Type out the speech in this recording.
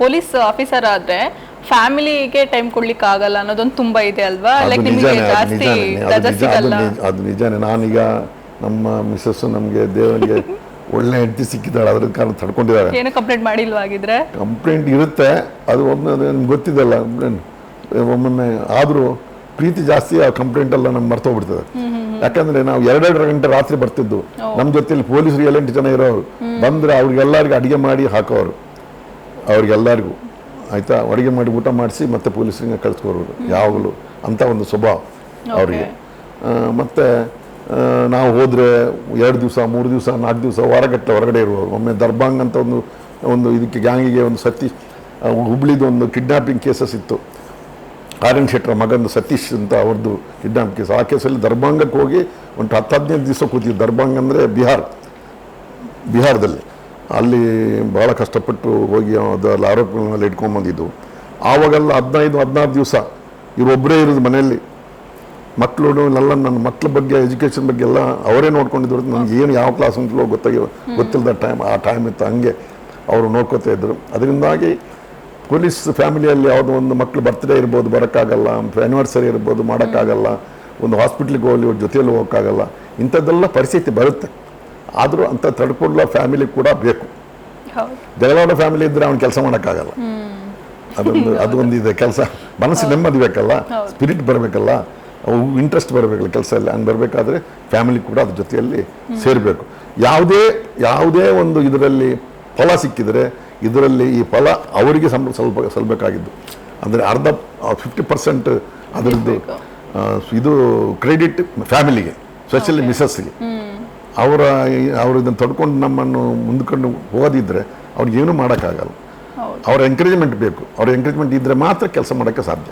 Police officer ಆದ್ರೆ ಫ್ಯಾಮಿಲಿಗೆ time ಕೊಡ್ಲಿಕ್ಕೆ ಆಗಲ್ಲ ಅನ್ನೋದೊಂದು ತುಂಬಾ ಇದೆ ಅಲ್ವಾ? ಲೈಕ್ ನಿಮಗೆ ಜಾಸ್ತಿ ರಜೆ ಸಿಗಲ್ಲ. ಅದು ನಿಜಾನೇ. ನಾನೀಗ ನಮ್ಮ ಮಿಸಸ್ ನಮಗೆ ದೇವರಿಗೆ ಒಳ್ಳೆ ಹೆಂಡತಿ ಸಿಕ್ಕಿದ್ದಾಳೆ, ಅದ್ರ ಕಾರಣ ತಡ್ಕೊಂಡಿದ್ದಾರೆ. ಏನು ಕಂಪ್ಲೇಂಟ್ ಮಾಡಿಲ್ವಾ ಆಗಿದ್ರೆ? ಕಂಪ್ಲೇಂಟ್ ಇರುತ್ತೆ, ಅದು ಒಮ್ಮೆ ನಿಮ್ಗೆ ಗೊತ್ತಿದ್ದಲ್ಲ, ಒಮ್ಮೊಮ್ಮೆ ಆದರೂ ಪ್ರೀತಿ ಜಾಸ್ತಿ, ಆ ಕಂಪ್ಲೇಂಟ್ ಎಲ್ಲ ನಮ್ಗೆ ಮರ್ತೋಗ್ಬಿಡ್ತದೆ. ಯಾಕಂದ್ರೆ ನಾವು 2-2 ಗಂಟೆ ರಾತ್ರಿ ಬರ್ತಿದ್ದು, ನಮ್ಮ ಜೊತೆಲಿ ಪೊಲೀಸರು 7-8 ಜನ ಇರೋರು ಬಂದ್ರೆ ಅವ್ರಿಗೆಲ್ಲರಿಗೂ ಅಡುಗೆ ಮಾಡಿ ಹಾಕೋರು, ಅವ್ರಿಗೆಲ್ಲರಿಗೂ ಆಯ್ತಾ, ಅಡುಗೆ ಮಾಡಿ ಊಟ ಮಾಡಿಸಿ ಮತ್ತೆ ಪೊಲೀಸರಿಗೆ ಕಳಿಸ್ಕೋರು ಯಾವಾಗಲೂ ಅಂತ ಒಂದು ಸ್ವಭಾವ ಅವರಿಗೆ. ಮತ್ತೆ ನಾವು ಹೋದರೆ 2 ದಿವಸ 3 ದಿವಸ 4 ದಿವಸ ವಾರಗಟ್ಟಲೆ ಹೊರಗಡೆ ಇರುವವರು. ಒಮ್ಮೆ ದರ್ಬಾಂಗ್ ಅಂತ ಒಂದು ಇದಕ್ಕೆ ಗ್ಯಾಂಗಿಗೆ ಒಂದು ಸತೀಶ್ ಹುಬ್ಳಿದು ಒಂದು ಕಿಡ್ನಾಪಿಂಗ್ ಕೇಸಸ್ ಇತ್ತು. ಆರ್ಯನ್ ಶೆಟ್ಟರ ಮಗಂದು ಸತೀಶ್ ಅಂತ ಅವ್ರದ್ದು ಕಿಡ್ನಾಪ್ ಕೇಸ್. ಆ ಕೇಸಲ್ಲಿ ದರ್ಬಾಂಗಕ್ಕೆ ಹೋಗಿ ಒಂದು 10-15 ದಿವಸ ಕೂತಿದ್ದು. ದರ್ಬಾಂಗ್ ಅಂದರೆ ಬಿಹಾರದಲ್ಲಿ. ಅಲ್ಲಿ ಭಾಳ ಕಷ್ಟಪಟ್ಟು ಹೋಗಿ ಅದೆಲ್ಲ ಆರೋಪಗಳನ್ನೆಲ್ಲ ಇಟ್ಕೊಂಡ್ಬಂದಿದ್ದು. ಆವಾಗೆಲ್ಲ 15-16 ದಿವಸ ಇವರೊಬ್ಬರೇ ಇರೋದು ಮನೆಯಲ್ಲಿ. ಮಕ್ಕಳು ನನ್ನ ಮಕ್ಕಳ ಬಗ್ಗೆ, ಎಜುಕೇಷನ್ ಬಗ್ಗೆ ಎಲ್ಲ ಅವರೇ ನೋಡ್ಕೊಂಡಿದ್ರು. ನನಗೆ ಏನು ಯಾವ ಕ್ಲಾಸ್ ಅಂತಲೋ ಗೊತ್ತಿಲ್ಲದ ಆ ಟೈಮ್ ಇತ್ತು. ಹಂಗೆ ಅವರು ನೋಡ್ಕೋತಾ ಇದ್ದರು. ಅದರಿಂದಾಗಿ ಪೊಲೀಸ್ ಫ್ಯಾಮಿಲಿಯಲ್ಲಿ ಯಾವುದೋ ಒಂದು ಮಕ್ಕಳು ಬರ್ತ್ಡೇ ಇರ್ಬೋದು, ಬರೋಕ್ಕಾಗಲ್ಲ, ಆ್ಯನಿವರ್ಸರಿ ಇರ್ಬೋದು, ಮಾಡೋಕ್ಕಾಗಲ್ಲ, ಒಂದು ಹಾಸ್ಪಿಟ್ಲಿಗೆ ಹೋಗಲಿ ಅವ್ರ ಜೊತೆಯಲ್ಲಿ ಹೋಗೋಕ್ಕಾಗಲ್ಲ, ಇಂಥದ್ದೆಲ್ಲ ಪರಿಸ್ಥಿತಿ ಬರುತ್ತೆ. ಆದರೂ ಅಂಥ ತಡ್ಕೊಳ್ಳೋ ಫ್ಯಾಮಿಲಿ ಕೂಡ ಬೇಕು. ಜಗಳಾಡೋ ಫ್ಯಾಮಿಲಿ ಇದ್ದರೆ ಅವ್ನು ಕೆಲಸ ಮಾಡೋಕ್ಕಾಗಲ್ಲ. ಅದೊಂದು ಇದೆ ಕೆಲಸ. ಮನಸ್ಸು ನೆಮ್ಮದಿ ಬೇಕಲ್ಲ, ಸ್ಪಿರಿಟ್ ಬರಬೇಕಲ್ಲ, ಇಂಟ್ರೆಸ್ಟ್ ಬರಬೇಕಲ್ಲ ಕೆಲಸ ಎಲ್ಲ. ಹಂಗೆ ಬರಬೇಕಾದ್ರೆ ಫ್ಯಾಮಿಲಿ ಕೂಡ ಅದ್ರ ಜೊತೆಯಲ್ಲಿ ಸೇರಬೇಕು. ಯಾವುದೇ ಒಂದು ಇದರಲ್ಲಿ ಫಲ ಸಿಕ್ಕಿದರೆ ಇದರಲ್ಲಿ ಈ ಫಲ ಅವರಿಗೆ ಸಲ್ಲಬೇಕಾಗಿದ್ದು. ಅಂದರೆ 50% ಅದರದ್ದು ಇದು ಕ್ರೆಡಿಟ್ ಫ್ಯಾಮಿಲಿಗೆ, ಸ್ಪೆಷಲಿ ಮಿಸಸ್ಗೆ. ಅವರು ಇದನ್ನು ತಡ್ಕೊಂಡು ನಮ್ಮನ್ನು ಮುಂದ್ಕೊಂಡು ಹೋಗೋದಿದ್ರೆ ಅವ್ರಿಗೇನು ಮಾಡೋಕ್ಕಾಗಲ್ಲ. ಅವ್ರ ಎಂಕರೇಜ್ಮೆಂಟ್ ಬೇಕು. ಅವ್ರ ಎಂಕರೇಜ್ಮೆಂಟ್ ಇದ್ದರೆ ಮಾತ್ರ ಕೆಲಸ ಮಾಡೋಕ್ಕೆ ಸಾಧ್ಯ.